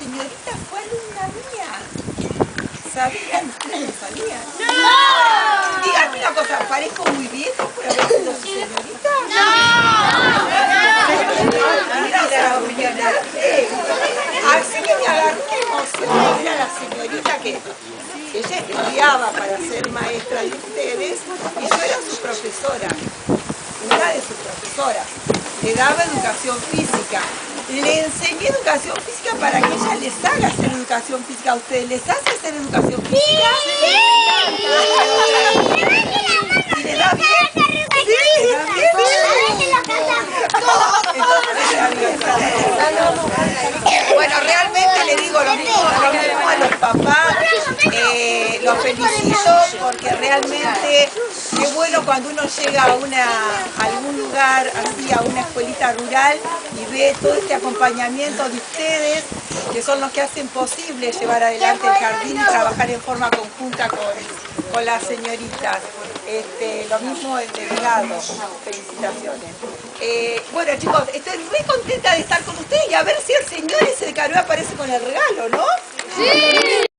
señorita fue alumna mía. ¿Sabían? ¿Ustedes no sabían? ¡No! Díganme una cosa, ¿parezco muy vieja por haber sido su señorita? Mira, opinionaste. Así que me agarró una emoción. Era la señorita que ella estudiaba para ser maestra de ustedes y yo era su profesora, una de sus profesoras. Le daba educación física. Le enseñé educación física para que ella les haga hacer educación física a ustedes. ¿Les hace hacer educación física? ¡Sí! ¿Y le da bien? ¿Sí? ¿Le da bien? Bueno, realmente le digo lo mismo a los papás. Los felicito porque realmente qué bueno cuando uno llega a algún lugar, así a una escuelita rural y ve todo este acompañamiento de ustedes, que son los que hacen posible llevar adelante el jardín y trabajar en forma conjunta con las señoritas. Lo mismo el delegado. Felicitaciones. Bueno chicos, estoy muy contenta de estar con ustedes y a ver si el señor ese de Carué aparece con el regalo, ¿no? ¡Sí!